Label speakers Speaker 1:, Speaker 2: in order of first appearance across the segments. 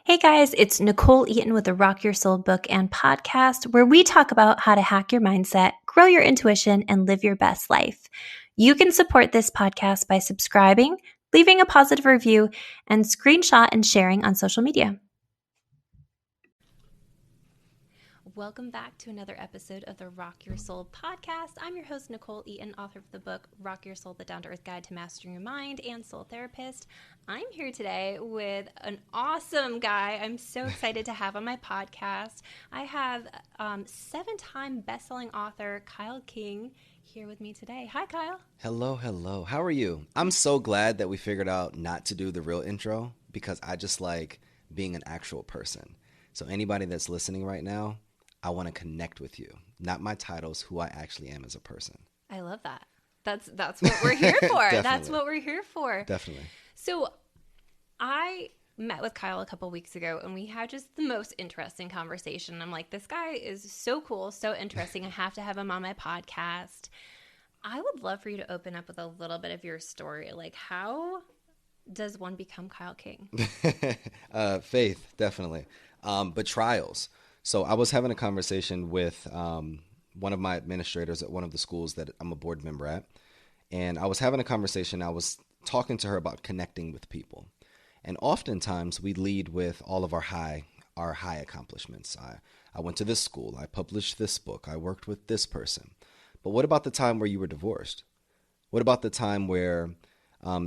Speaker 1: Hey guys, it's Nichole Eaton with the Rock Your Soul book and podcast, where we talk about how to hack your mindset, grow your intuition, and live your best life. You can support this podcast by subscribing, leaving a positive review, and screenshot and sharing on social media. Welcome back to another episode of the Rock Your Soul podcast. I'm your host, Nichole Eaton, author of the book Rock Your Soul, the Down-to-Earth Guide to Mastering Your Mind and Soul Therapist. I'm here today with an awesome guy I'm so excited to have on my podcast. I have 7-time best-selling author Kyle King here with me today. Hi, Kyle.
Speaker 2: Hello. How are you? I'm so glad that we figured out not to do the real intro because I just like being an actual person. So anybody that's listening right now, I want to connect with you. Not my titles, who I actually am as a person.
Speaker 1: I love that. That's what we're here for. That's what we're here for.
Speaker 2: Definitely.
Speaker 1: So I met with Kyle a couple weeks ago and we had just the most interesting conversation. I'm like, this guy is so cool, so interesting. I have to have him on my podcast. I would love for you to open up with a little bit of your story. Like, how does one become Kyle King?
Speaker 2: Faith, definitely. But trials. So I was having a conversation with one of my administrators at one of the schools that I'm a board member at. And I was having a conversation. I was talking to her about connecting with people. And oftentimes we lead with all of our high accomplishments. I went to this school. I published this book. I worked with this person. But what about the time where you were divorced? What about the time where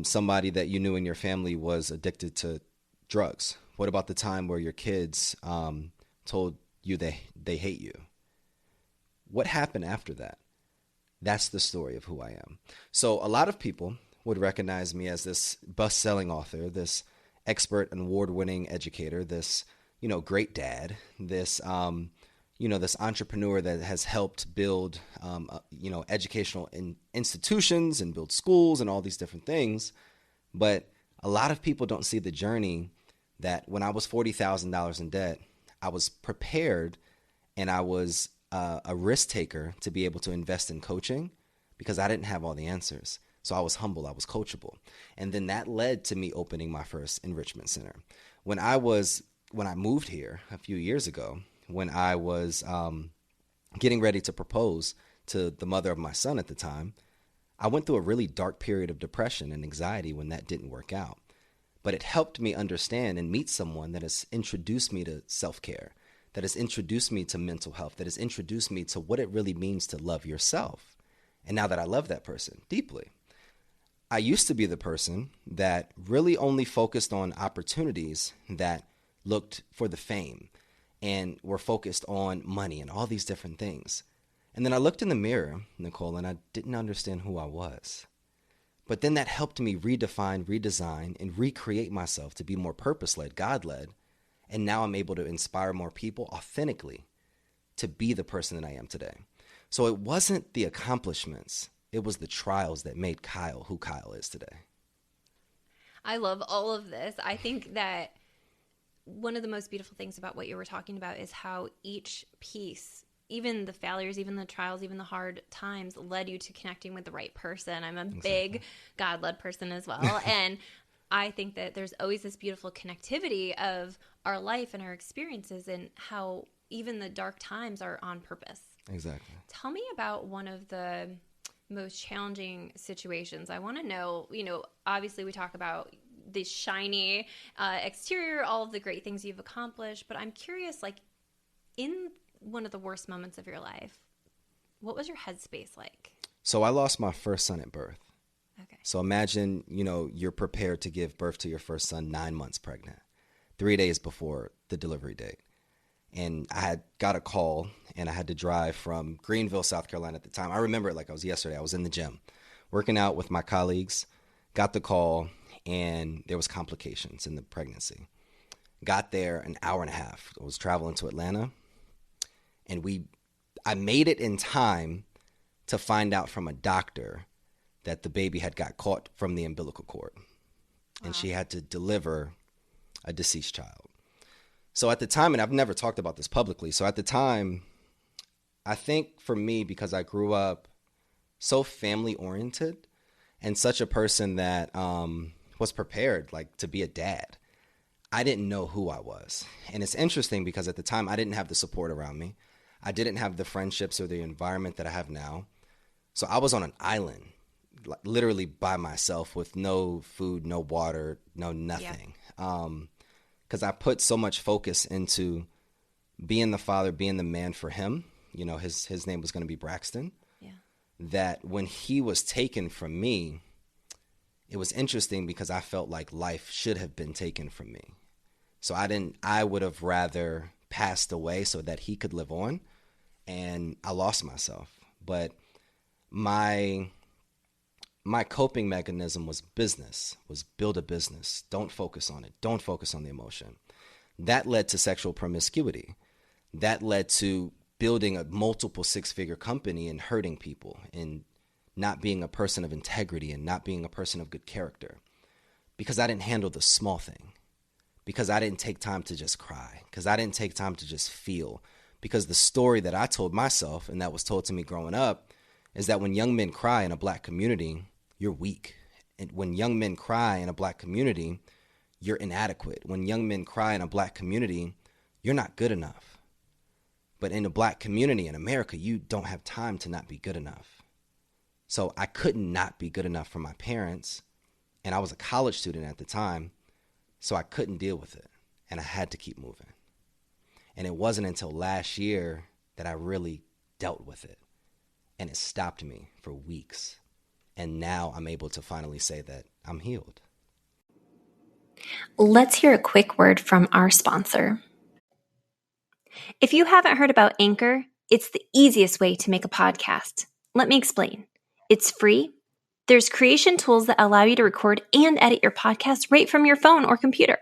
Speaker 2: somebody that you knew in your family was addicted to drugs? What about the time where your kids told you they hate you? What happened after that? That's the story of who I am. So a lot of people would recognize me as this best-selling author, this expert and award-winning educator, this, great dad, this, this entrepreneur that has helped build, educational institutions and build schools and all these different things. But a lot of people don't see the journey that when I was $40,000 in debt, I was prepared and I was a risk taker to be able to invest in coaching because I didn't have all the answers. So I was humble, I was coachable. And then that led to me opening my first enrichment center. When I moved here a few years ago, when I was getting ready to propose to the mother of my son at the time, I went through a really dark period of depression and anxiety when that didn't work out. But it helped me understand and meet someone that has introduced me to self-care, that has introduced me to mental health, that has introduced me to what it really means to love yourself. And now that I love that person deeply, I used to be the person that really only focused on opportunities that looked for the fame and were focused on money and all these different things. And then I looked in the mirror, Nichole, and I didn't understand who I was. But then that helped me redefine, redesign, and recreate myself to be more purpose-led, God-led. And now I'm able to inspire more people authentically to be the person that I am today. So it wasn't the accomplishments. It was the trials that made Kyle who Kyle is today.
Speaker 1: I love all of this. I think that one of the most beautiful things about what you were talking about is how each piece, even the failures, even the trials, even the hard times, led you to connecting with the right person. I'm a big God-led person as well. And I think that there's always this beautiful connectivity of our life and our experiences and how even the dark times are on purpose.
Speaker 2: Exactly.
Speaker 1: Tell me about one of the most challenging situations. I want to know, obviously we talk about the shiny exterior, all of the great things you've accomplished, but I'm curious, like, in one of the worst moments of your life, what was your headspace like?
Speaker 2: So I lost my first son at birth.
Speaker 1: Okay.
Speaker 2: So imagine, you're prepared to give birth to your first son 9 months pregnant, 3 days before the delivery date. And I had got a call and I had to drive from Greenville, South Carolina at the time. I remember it like it was yesterday. I was in the gym working out with my colleagues, got the call, and there was complications in the pregnancy. Got there an hour and a half. I was traveling to Atlanta, and I made it in time to find out from a doctor that the baby had got caught from the umbilical cord. Wow. And she had to deliver a deceased child. So at the time, and I've never talked about this publicly, so at the time, I think for me, because I grew up so family-oriented and such a person that was prepared, like, to be a dad, I didn't know who I was. And it's interesting because at the time I didn't have the support around me. I didn't have the friendships or the environment that I have now. So I was on an island, literally by myself with no food, no water, no nothing. Because I put so much focus into being the father, being the man for him. You know, his name was going to be Braxton.
Speaker 1: Yeah.
Speaker 2: That when he was taken from me, it was interesting because I felt like life should have been taken from me. So I would have rather passed away so that he could live on, and I lost myself. But my coping mechanism was build a business. Don't focus on it. Don't focus on the emotion. That led to sexual promiscuity. That led to building a multiple six-figure company and hurting people and not being a person of integrity and not being a person of good character, because I didn't handle the small thing, because I didn't take time to just cry, because I didn't take time to just feel, because the story that I told myself and that was told to me growing up is that when young men cry in a black community, you're weak. And when young men cry in a black community, you're inadequate. When young men cry in a black community, you're not good enough. But in a black community in America, you don't have time to not be good enough. So I could not be good enough for my parents, and I was a college student at the time, so I couldn't deal with it, and I had to keep moving. And it wasn't until last year that I really dealt with it, and it stopped me for weeks. And now I'm able to finally say that I'm healed.
Speaker 1: Let's hear a quick word from our sponsor. If you haven't heard about Anchor, it's the easiest way to make a podcast. Let me explain. It's free. There's creation tools that allow you to record and edit your podcast right from your phone or computer.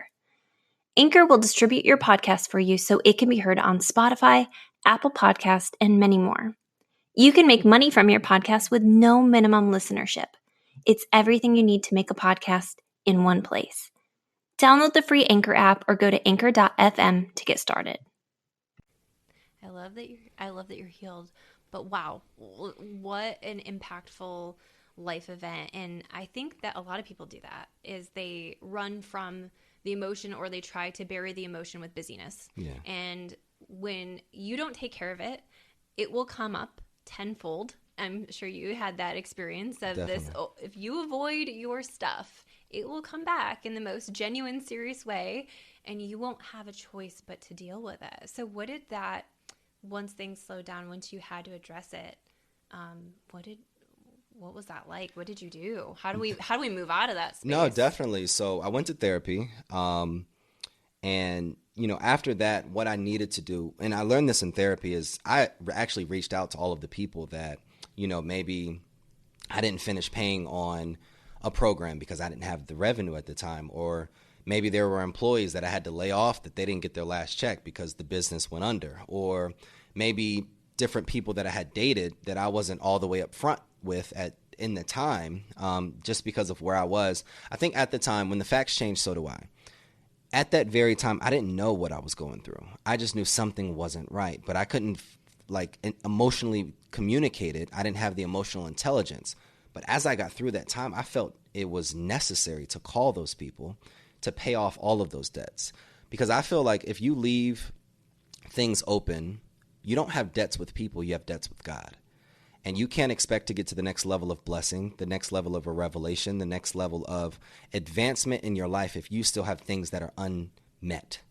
Speaker 1: Anchor will distribute your podcast for you so it can be heard on Spotify, Apple Podcast, and many more. You can make money from your podcast with no minimum listenership. It's everything you need to make a podcast in one place. Download the free Anchor app or go to anchor.fm to get started. I love that you're healed. But wow, what an impactful life event. And I think that a lot of people do that, is they run from the emotion or they try to bury the emotion with busyness.
Speaker 2: Yeah.
Speaker 1: And when you don't take care of it, it will come up tenfold. I'm sure you had that experience of
Speaker 2: Definitely.
Speaker 1: this. Oh, if you avoid your stuff, it will come back in the most genuine, serious way, and you won't have a choice but to deal with it. So what did that, once things slowed down, once you had to address it, what was that like? What did you do? How do we move out of that space?
Speaker 2: No, definitely. So I went to therapy, and after that, what I needed to do, and I learned this in therapy, is I actually reached out to all of the people that maybe I didn't finish paying on a program because I didn't have the revenue at the time, or maybe there were employees that I had to lay off that they didn't get their last check because the business went under, or maybe different people that I had dated that I wasn't all the way up front with in the time, just because of where I was. I think at the time, when the facts changed, so do I. At that very time, I didn't know what I was going through. I just knew something wasn't right, but I couldn't emotionally communicate it. I didn't have the emotional intelligence. But as I got through that time, I felt it was necessary to call those people to pay off all of those debts. Because I feel like if you leave things open, you don't have debts with people, you have debts with God. And you can't expect to get to the next level of blessing, the next level of a revelation, the next level of advancement in your life if you still have things that are unmet,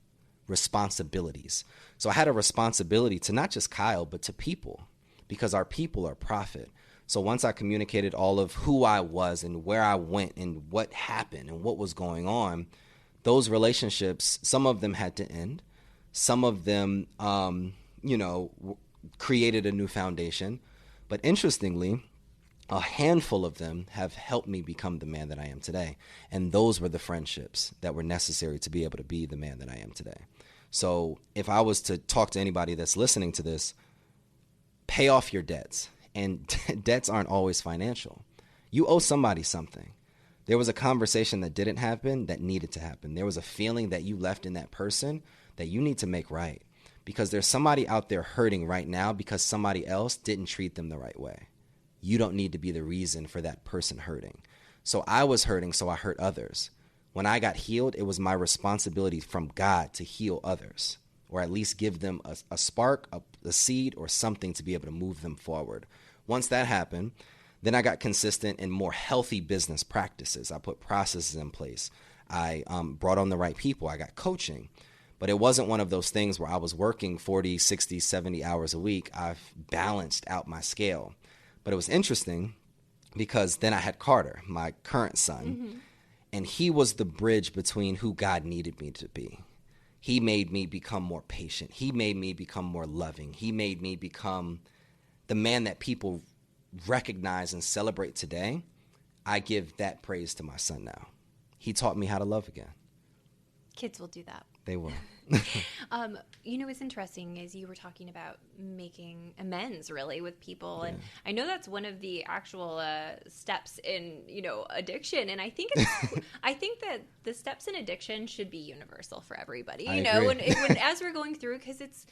Speaker 2: responsibilities. So I had a responsibility to not just Kyle, but to people, because our people are profit. So once I communicated all of who I was and where I went and what happened and what was going on, those relationships, some of them had to end. Some of them, created a new foundation. But interestingly, a handful of them have helped me become the man that I am today. And those were the friendships that were necessary to be able to be the man that I am today. So if I was to talk to anybody that's listening to this, pay off your debts. And debts aren't always financial. You owe somebody something. There was a conversation that didn't happen that needed to happen. There was a feeling that you left in that person that you need to make right. Because there's somebody out there hurting right now because somebody else didn't treat them the right way. You don't need to be the reason for that person hurting. So I was hurting, so I hurt others. When I got healed, it was my responsibility from God to heal others, or at least give them a spark, a seed, or something to be able to move them forward. Once that happened, then I got consistent in more healthy business practices. I put processes in place. I brought on the right people. I got coaching. But it wasn't one of those things where I was working 40, 60, 70 hours a week. I've balanced out my scale. But it was interesting because then I had Carter, my current son, and he was the bridge between who God needed me to be. He made me become more patient. He made me become more loving. He made me become the man that people recognize and celebrate today. I give that praise to my son now. He taught me how to love again.
Speaker 1: Kids will do that.
Speaker 2: They will.
Speaker 1: What's interesting is you were talking about making amends really with people. And I know that's one of the actual steps in, addiction. And I think I think that the steps in addiction should be universal for everybody,
Speaker 2: I agree.
Speaker 1: when as we're going through, because it's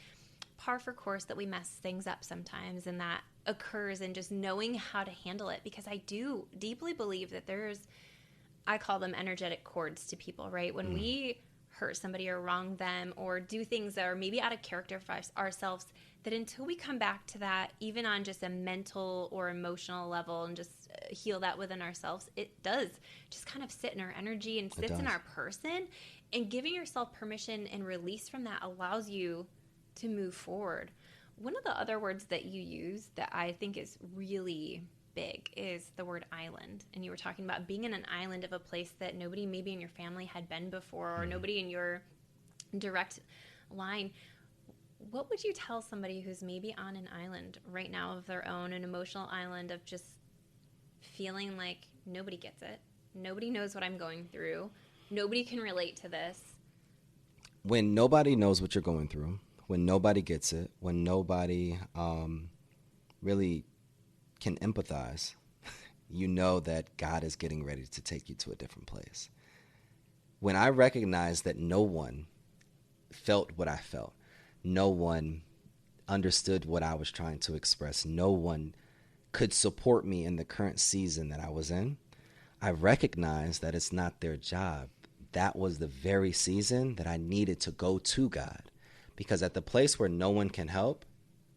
Speaker 1: par for course that we mess things up sometimes, and that occurs in just knowing how to handle it. Because I do deeply believe that I call them energetic cords to people, right? When we hurt somebody or wrong them or do things that are maybe out of character for ourselves, that until we come back to that, even on just a mental or emotional level, and just heal that within ourselves, it does just kind of sit in our energy and sits in our person. And giving yourself permission and release from that allows you to move forward. One of the other words that you use that I think is really big is the word island. And you were talking about being in an island of a place that nobody maybe in your family had been before, or nobody in your direct line. What would you tell somebody who's maybe on an island right now of their own, an emotional island of just feeling like nobody gets it, nobody knows what I'm going through, nobody can relate to this?
Speaker 2: When nobody knows what you're going through, when nobody gets it, when nobody really can empathize, you know that God is getting ready to take you to a different place. When I recognized that no one felt what I felt, no one understood what I was trying to express, no one could support me in the current season that I was in, I recognized that it's not their job. That was the very season that I needed to go to God. Because at the place where no one can help,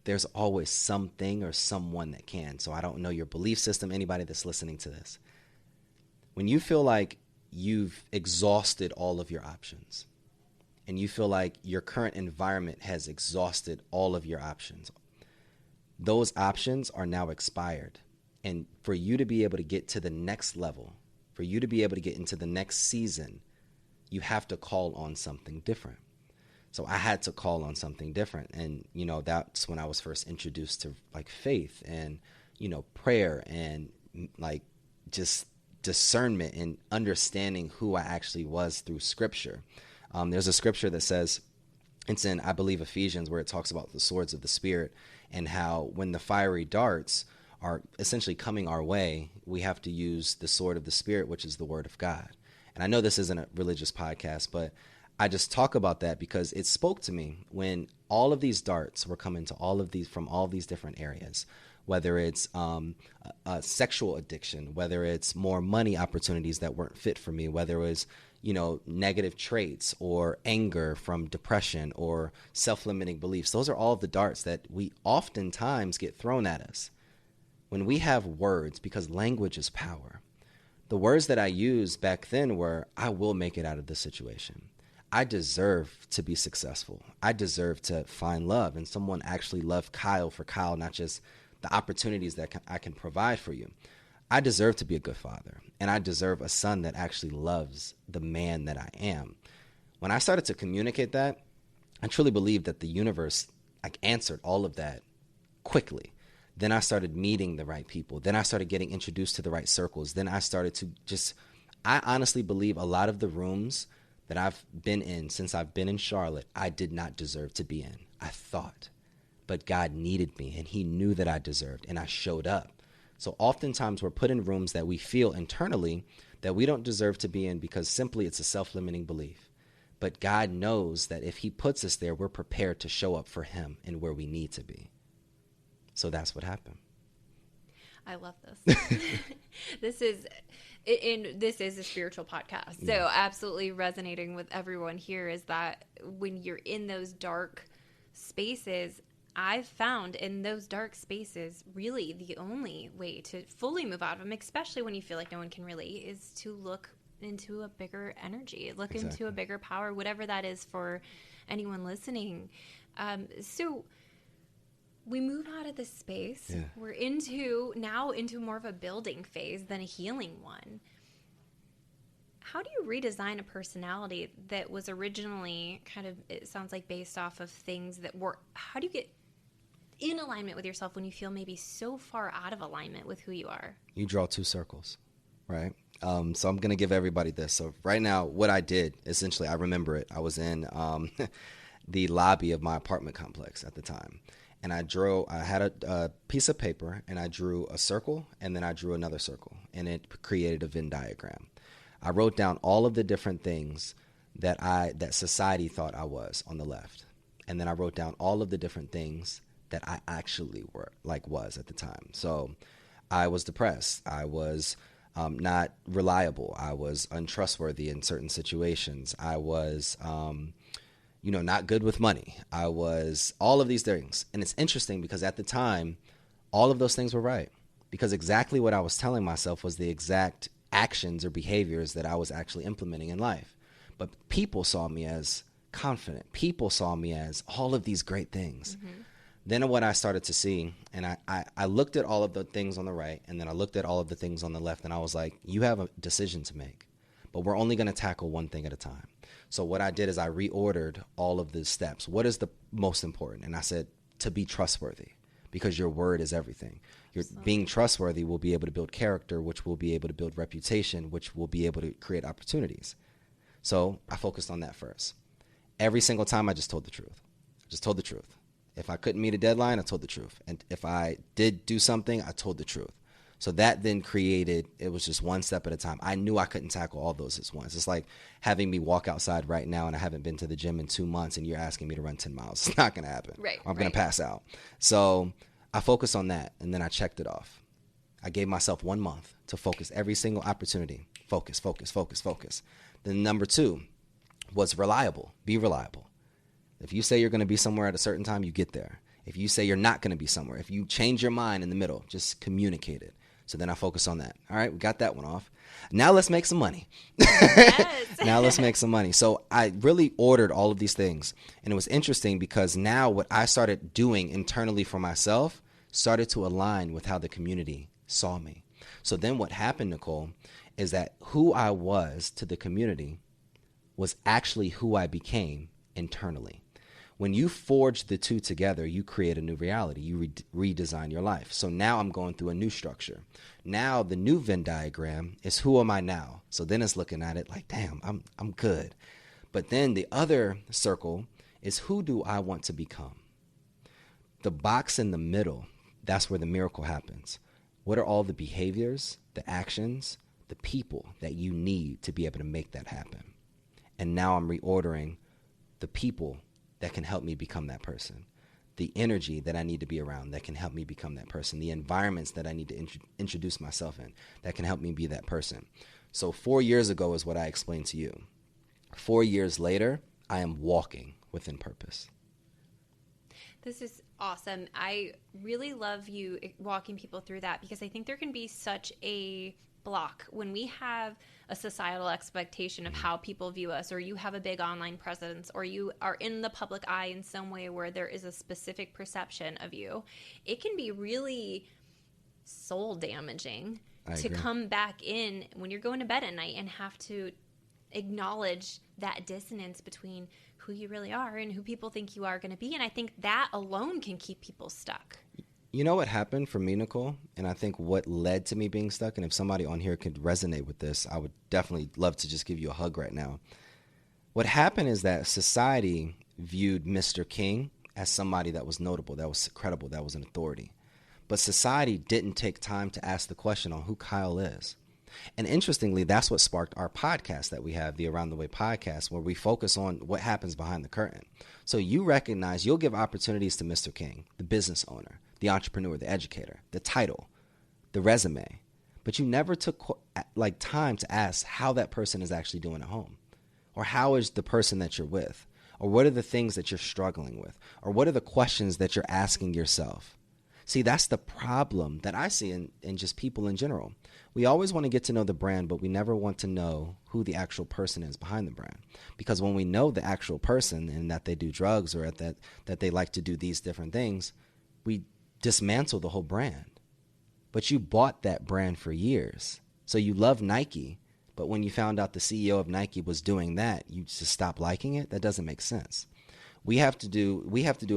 Speaker 2: there's always something or someone that can. So I don't know your belief system, anybody that's listening to this. When you feel like you've exhausted all of your options, and you feel like your current environment has exhausted all of your options, those options are now expired. And for you to be able to get to the next level, for you to be able to get into the next season, you have to call on something different. So I had to call on something different. And, that's when I was first introduced to like faith and, prayer and like just discernment and understanding who I actually was through scripture. There's a scripture that says, it's in, I believe, Ephesians, where it talks about the swords of the Spirit and how when the fiery darts are essentially coming our way, we have to use the sword of the Spirit, which is the word of God. And I know this isn't a religious podcast, but I just talk about that because it spoke to me when all of these darts were coming to from all these different areas, whether it's a sexual addiction, whether it's more money opportunities that weren't fit for me, whether it was, negative traits or anger from depression or self-limiting beliefs. Those are all of the darts that we oftentimes get thrown at us. When we have words, because language is power, the words that I used back then were, I will make it out of this situation. I deserve to be successful. I deserve to find love, and someone actually love Kyle for Kyle, not just the opportunities that I can provide for you. I deserve to be a good father, and I deserve a son that actually loves the man that I am. When I started to communicate that, I truly believe that the universe answered all of that quickly. Then I started meeting the right people. Then I started getting introduced to the right circles. Then I started to I honestly believe a lot of the rooms that I've been in since I've been in Charlotte, I did not deserve to be in. I thought. But God needed me, and he knew that I deserved, and I showed up. So oftentimes we're put in rooms that we feel internally that we don't deserve to be in because simply it's a self-limiting belief. But God knows that if he puts us there, we're prepared to show up for him and where we need to be. So that's what happened.
Speaker 1: I love this. This is, and this is a spiritual podcast. So absolutely resonating with everyone here is that when you're in those dark spaces, I've found in those dark spaces, really the only way to fully move out of them, especially when you feel like no one can relate, is to look into a bigger energy, look into a bigger power, whatever that is for anyone listening. So we move out of this space.
Speaker 2: Yeah.
Speaker 1: We're into more of a building phase than a healing one. How do you redesign a personality that was originally kind of, it sounds like, based off of things that were, how do you get in alignment with yourself when you feel maybe so far out of alignment with who you are?
Speaker 2: You draw two circles, right? So I'm going to give everybody this. So right now, what I did, essentially, I remember it. I was in the lobby of my apartment complex at the time. And I had a piece of paper, and I drew a circle, and then I drew another circle, and it created a Venn diagram. I wrote down all of the different things that society thought I was on the left. And then I wrote down all of the different things that I actually was at the time. So I was depressed. I was not reliable. I was untrustworthy in certain situations. I was not good with money. I was all of these things. And it's interesting because at the time, all of those things were right. Because exactly what I was telling myself was the exact actions or behaviors that I was actually implementing in life. But people saw me as confident. People saw me as all of these great things. Mm-hmm. Then what I started to see, and I looked at all of the things on the right, and then I looked at all of the things on the left, and I was like, you have a decision to make. But we're only going to tackle one thing at a time. So what I did is I reordered all of the steps. What is the most important? And I said, to be trustworthy, because your word is everything. Being trustworthy will be able to build character, which will be able to build reputation, which will be able to create opportunities. So I focused on that first. Every single time I just told the truth. If I couldn't meet a deadline, I told the truth. And if I did do something, I told the truth. So that then created, it was just one step at a time. I knew I couldn't tackle all those at once. It's like having me walk outside right now and I haven't been to the gym in 2 months and you're asking me to run 10 miles. It's not going to happen.
Speaker 1: Right.
Speaker 2: I'm going to pass out. So I focused on that and then I checked it off. I gave myself 1 month to focus every single opportunity. Focus. Then number 2 was reliable. Be reliable. If you say you're going to be somewhere at a certain time, you get there. If you say you're not going to be somewhere, if you change your mind in the middle, just communicate it. So then I focus on that. All right, we got that one off. Now let's make some money.
Speaker 1: Yes.
Speaker 2: Now let's make some money. So I really ordered all of these things. And it was interesting because now what I started doing internally for myself started to align with how the community saw me. So then what happened, Nichole, is that who I was to the community was actually who I became internally. When you forge the two together, you create a new reality. You redesign your life. So now I'm going through a new structure. Now the new Venn diagram is who am I now? So then it's looking at it like, damn, I'm good. But then the other circle is who do I want to become? The box in the middle, that's where the miracle happens. What are all the behaviors, the actions, the people that you need to be able to make that happen? And now I'm reordering the people that can help me become that person, the energy that I need to be around that can help me become that person, the environments that I need to introduce myself in that can help me be that person. So 4 years ago is what I explained to you. 4 years later, I am walking within purpose.
Speaker 1: This is awesome. I really love you walking people through that because I think there can be such a block when we have a societal expectation of how people view us, or you have a big online presence, or you are in the public eye in some way where there is a specific perception of you. It can be really soul damaging to come back in when you're going to bed at night and have to acknowledge that dissonance between who you really are and who people think you are going to be. And I think that alone can keep people stuck.
Speaker 2: You know what happened for me, Nichole? And I think what led to me being stuck, and if somebody on here could resonate with this, I would definitely love to just give you a hug right now. What happened is that society viewed Mr. King as somebody that was notable, that was credible, that was an authority. But society didn't take time to ask the question on who Kyle is. And interestingly, that's what sparked our podcast that we have, the Around the Way podcast, where we focus on what happens behind the curtain. So you recognize you'll give opportunities to Mr. King, the business owner, the entrepreneur, the educator, the title. the resume, but you never took like time to ask how that person is actually doing at home, or how is the person that you're with, or what are the things that you're struggling with, or what are the questions that you're asking yourself. See, that's the problem that I see in just people in general. We always want to get to know the brand, but we never want to know who the actual person is behind the brand. Because when we know the actual person and that they do drugs or that they like to do these different things, we dismantle the whole brand. But you bought that brand for years. So you love Nike, but when you found out the CEO of Nike was doing that, you just stopped liking it? That doesn't make sense. We have to do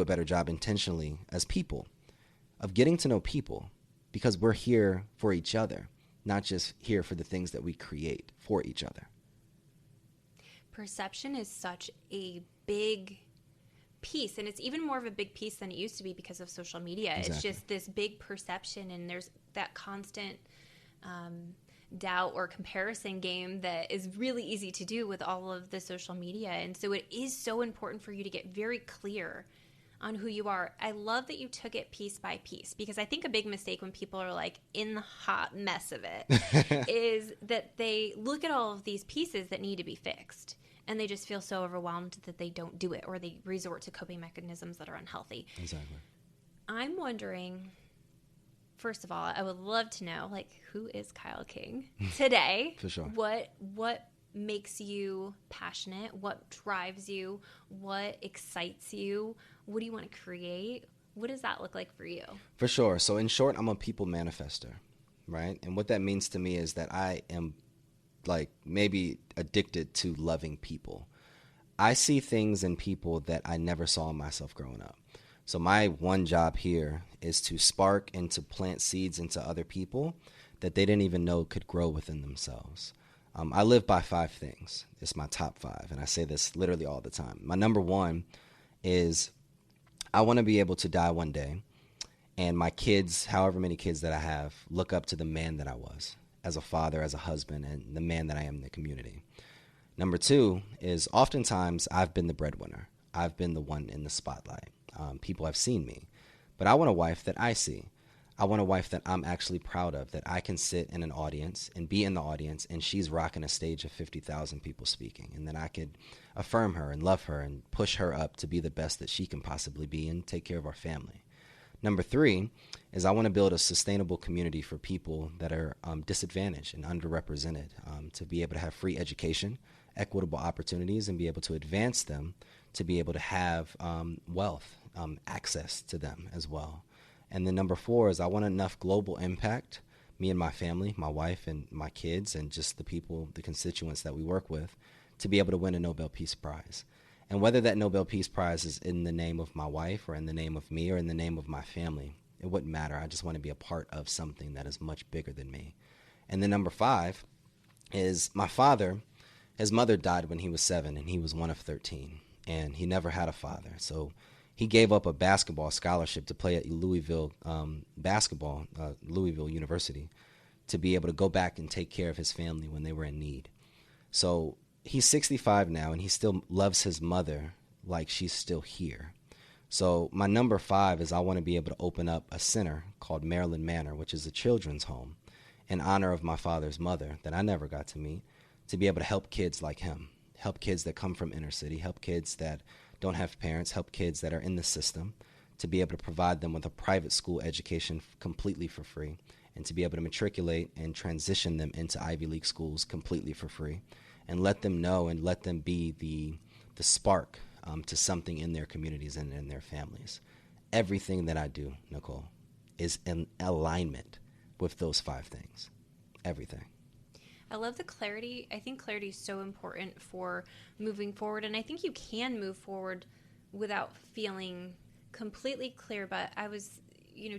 Speaker 2: a better job intentionally as people of getting to know people, because we're here for each other, not just here for the things that we create for each other.
Speaker 1: Perception is such a big piece, and it's even more of a big piece than it used to be because of social media. Exactly. It's just this big perception, and there's that constant doubt or comparison game that is really easy to do with all of the social media. And so it is so important for you to get very clear on who you are. I love that you took it piece by piece, because I think a big mistake when people are like in the hot mess of it is that they look at all of these pieces that need to be fixed, and they just feel so overwhelmed that they don't do it, or they resort to coping mechanisms that are unhealthy.
Speaker 2: Exactly.
Speaker 1: I'm wondering, first of all, I would love to know, like, who is Kyle King today?
Speaker 2: For sure.
Speaker 1: What makes you passionate? What drives you? What excites you? What do you want to create? What does that look like for you?
Speaker 2: For sure. So in short, I'm a people manifester, right? And what that means to me is that I am like maybe addicted to loving people. I see things in people that I never saw in myself growing up. So my one job here is to spark and to plant seeds into other people that they didn't even know could grow within themselves. I live by 5 things. It's my top 5, and I say this literally all the time. My number 1 is I want to be able to die one day, and my kids, however many kids that I have, look up to the man that I was as a father, as a husband, and the man that I am in the community. Number 2 is oftentimes I've been the breadwinner. I've been the one in the spotlight. People have seen me, but I want a wife that I see. I want a wife that I'm actually proud of, that I can sit in an audience and be in the audience, and she's rocking a stage of 50,000 people speaking, and then I could affirm her and love her and push her up to be the best that she can possibly be and take care of our family. Number 3 is I want to build a sustainable community for people that are disadvantaged and underrepresented, to be able to have free education, equitable opportunities, and be able to advance them, to be able to have wealth, access to them as well. And then number 4 is I want enough global impact, me and my family, my wife and my kids, and just the people, the constituents that we work with, to be able to win a Nobel Peace Prize. And whether that Nobel Peace Prize is in the name of my wife or in the name of me or in the name of my family, it wouldn't matter. I just want to be a part of something that is much bigger than me. And then number 5 is my father. His mother died when he was 7, and he was one of 13, and he never had a father. So he gave up a basketball scholarship to play at Louisville Louisville University, to be able to go back and take care of his family when they were in need. So he's 65 now, and he still loves his mother like she's still here. So my number 5 is I want to be able to open up a center called Maryland Manor, which is a children's home, in honor of my father's mother that I never got to meet, to be able to help kids like him, help kids that come from inner city, help kids that don't have parents, help kids that are in the system, to be able to provide them with a private school education completely for free, and to be able to matriculate and transition them into Ivy League schools completely for free, and let them know and let them be the spark to something in their communities and in their families. Everything that I do, Nichole, is in alignment with those 5 things. Everything.
Speaker 1: I love the clarity. I think clarity is so important for moving forward. And I think you can move forward without feeling completely clear. But I was,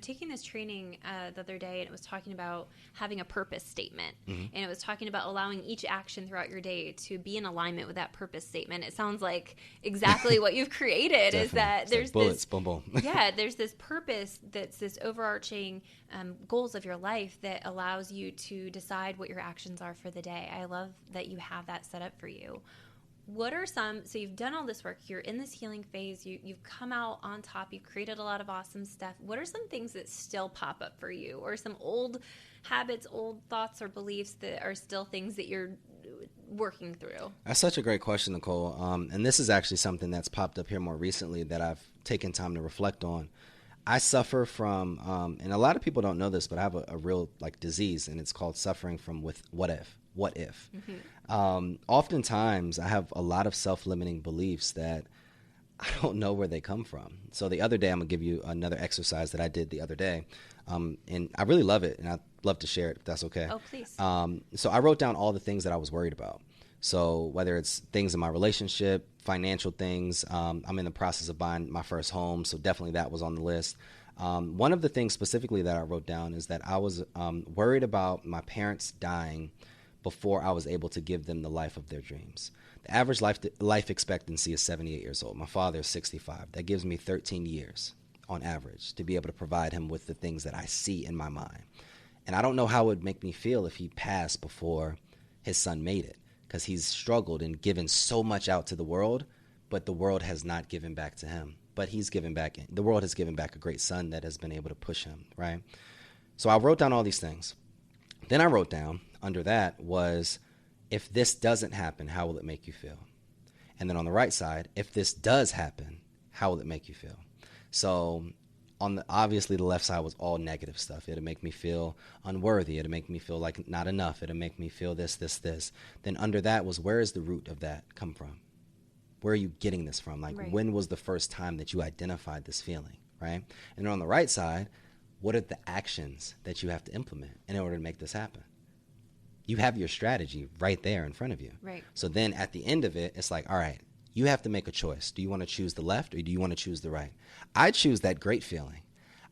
Speaker 1: taking this training the other day, and it was talking about having a purpose statement. Mm-hmm. And it was talking about allowing each action throughout your day to be in alignment with that purpose statement. It sounds like exactly what you've created is that
Speaker 2: it's
Speaker 1: there's
Speaker 2: like bullets,
Speaker 1: this,
Speaker 2: boom, boom.
Speaker 1: yeah, there's this purpose that's this overarching goals of your life that allows you to decide what your actions are for the day. I love that you have that set up for you. what are some, so you've done all this work, you're in this healing phase, you've come out on top, you've created a lot of awesome stuff. What are some things that still pop up for you, or some old habits, old thoughts or beliefs that are still things that you're working through?
Speaker 2: That's such a great question, Nichole. And this is actually something that's popped up here more recently that I've taken time to reflect on. I suffer from, and a lot of people don't know this, but I have a real like disease, and it's called suffering from with what if. What if? Oftentimes, I have a lot of self-limiting beliefs that I don't know where they come from. So the other day, I'm gonna give you another exercise that I did the other day, and I really love it, and I'd love to share it if that's okay.
Speaker 1: Oh, please.
Speaker 2: So I wrote down all the things that I was worried about. So whether it's things in my relationship, financial things, I'm in the process of buying my first home, so definitely that was on the list. One of the things specifically that I wrote down is that I was worried about my parents dying before I was able to give them the life of their dreams. The average life expectancy is 78 years old. My father is 65. That gives me 13 years on average to be able to provide him with the things that I see in my mind. And I don't know how it would make me feel if he passed before his son made it, because he's struggled and given so much out to the world, but the world has not given back to him. But he's given back. The world has given back a great son that has been able to push him, right? So I wrote down all these things. Then I wrote down under that was, if this doesn't happen, how will it make you feel? And then on the right side, if this does happen, how will it make you feel? So obviously the left side was all negative stuff. It'll make me feel unworthy. It'll make me feel like not enough. It'll make me feel this. Then under that was, where is the root of that come from? Where are you getting this from? Like, when was the first time that you identified this feeling, right? And then on the right side, what are the actions that you have to implement in order to make this happen? You have your strategy right there in front of you.
Speaker 1: Right.
Speaker 2: So then at the end of it, it's like, all right, you have to make a choice. Do you want to choose the left, or do you want to choose the right? I choose that great feeling.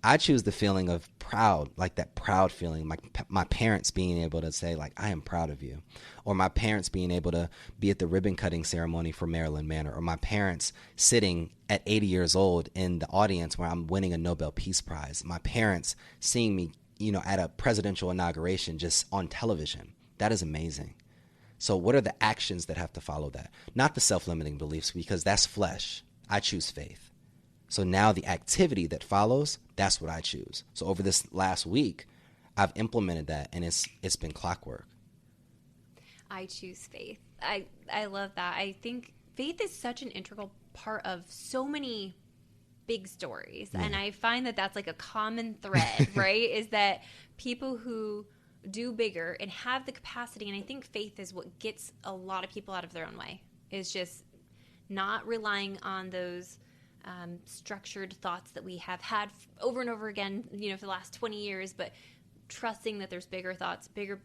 Speaker 2: I choose the feeling of proud, like that proud feeling, my parents being able to say, like, I am proud of you. Or my parents being able to be at the ribbon cutting ceremony for Maryland Manor. Or my parents sitting at 80 years old in the audience where I'm winning a Nobel Peace Prize. My parents seeing me, at a presidential inauguration just on television. That is amazing. So what are the actions that have to follow that? Not the self-limiting beliefs, because that's flesh. I choose faith. So now the activity that follows, that's what I choose. So over this last week, I've implemented that, and it's been clockwork.
Speaker 1: I choose faith. I love that. I think faith is such an integral part of so many big stories. Yeah. And I find that that's like a common thread, right? Is that people who do bigger and have the capacity, and I think faith is what gets a lot of people out of their own way, is just not relying on those structured thoughts that we have had over and over again, for the last 20 years, but trusting that there's bigger thoughts, bigger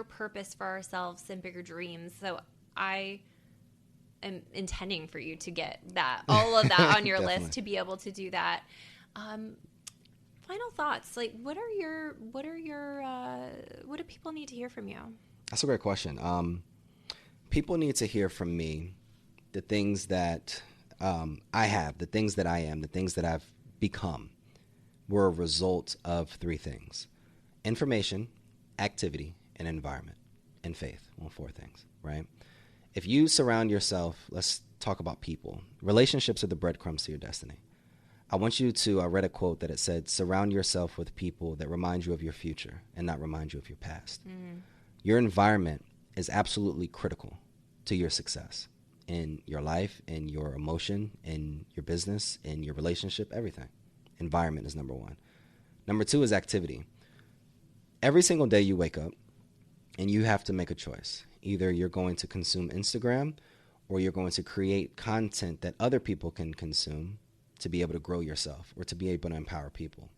Speaker 1: purpose for ourselves, and bigger dreams. So I am intending for you to get all of that on your list, to be able to do that. Final thoughts, like what do people need to hear from you?
Speaker 2: That's a great question. People need to hear from me the things that I have, the things that I am, the things that I've become were a result of three things: information, activity, and environment, and faith. Well, four things, right? If you surround yourself, let's talk about people. Relationships are the breadcrumbs to your destiny. I want you to, I read a quote that it said, surround yourself with people that remind you of your future and not remind you of your past. Mm. Your environment is absolutely critical to your success in your life, in your emotion, in your business, in your relationship, everything. Environment is number one. Number two is activity. Every single day you wake up and you have to make a choice. Either you're going to consume Instagram, or you're going to create content that other people can consume to be able to grow yourself or to be able to empower people.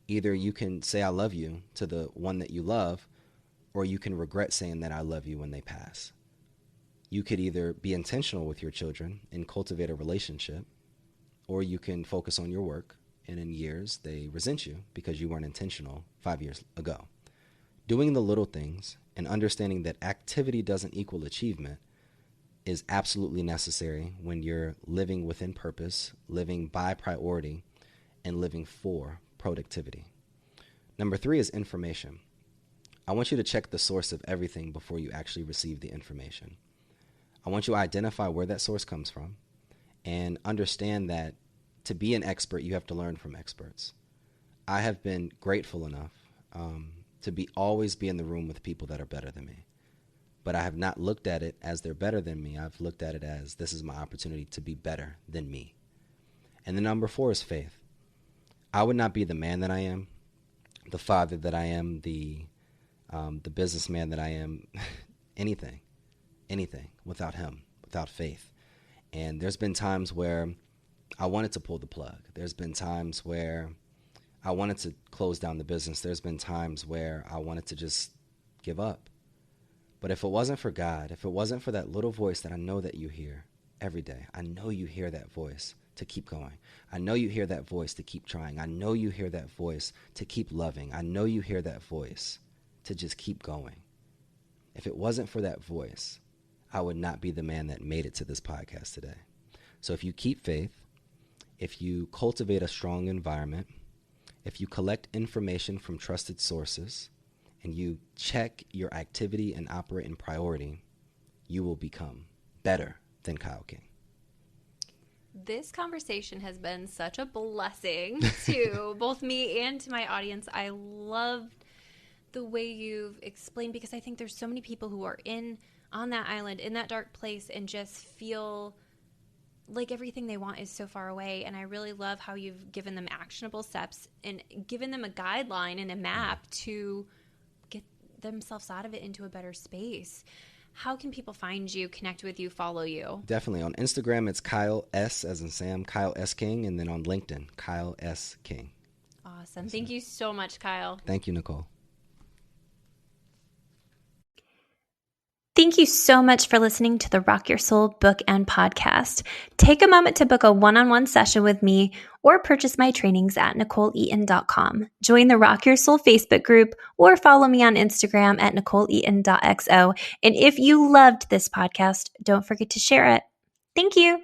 Speaker 2: Either you can say I love you to the one that you love, or you can regret saying that I love you when they pass. You could either be intentional with your children and cultivate a relationship, or you can focus on your work, and in years they resent you because you weren't intentional 5 years ago. Doing the little things and understanding that activity doesn't equal achievement is absolutely necessary when you're living within purpose, living by priority, and living for productivity. Number three is information. I want you to check the source of everything before you actually receive the information. I want you to identify where that source comes from and understand that to be an expert, you have to learn from experts. I have been grateful enough to always be in the room with people that are better than me. But I have not looked at it as they're better than me. I've looked at it as this is my opportunity to be better than me. And the number 4 is faith. I would not be the man that I am, the father that I am, the businessman that I am, anything without him, without faith. And there's been times where I wanted to pull the plug. There's been times where I wanted to close down the business. There's been times where I wanted to just give up. But if it wasn't for God, if it wasn't for that little voice that I know that you hear every day, I know you hear that voice to keep going. I know you hear that voice to keep trying. I know you hear that voice to keep loving. I know you hear that voice to just keep going. If it wasn't for that voice, I would not be the man that made it to this podcast today. So if you keep faith, if you cultivate a strong environment, if you collect information from trusted sources, and you check your activity and operate in priority, you will become better than Kyle King.
Speaker 1: This conversation has been such a blessing to both me and to my audience. I loved the way you've explained, because I think there's so many people who are on that island, in that dark place, and just feel like everything they want is so far away. And I really love how you've given them actionable steps and given them a guideline and a map to get themselves out of it into a better space. How can people find you, connect with you, follow you?
Speaker 2: Definitely. On Instagram, it's Kyle S. as in Sam, Kyle S. King. And then on LinkedIn, Kyle S. King.
Speaker 1: Awesome. Thank you so much, Kyle.
Speaker 2: Thank you, Nichole.
Speaker 1: Thank you so much for listening to the Rock Your Soul book and podcast. Take a moment to book a one-on-one session with me or purchase my trainings at NicholeEaton.com. Join the Rock Your Soul Facebook group or follow me on Instagram at NicholeEaton.xo. And if you loved this podcast, don't forget to share it. Thank you.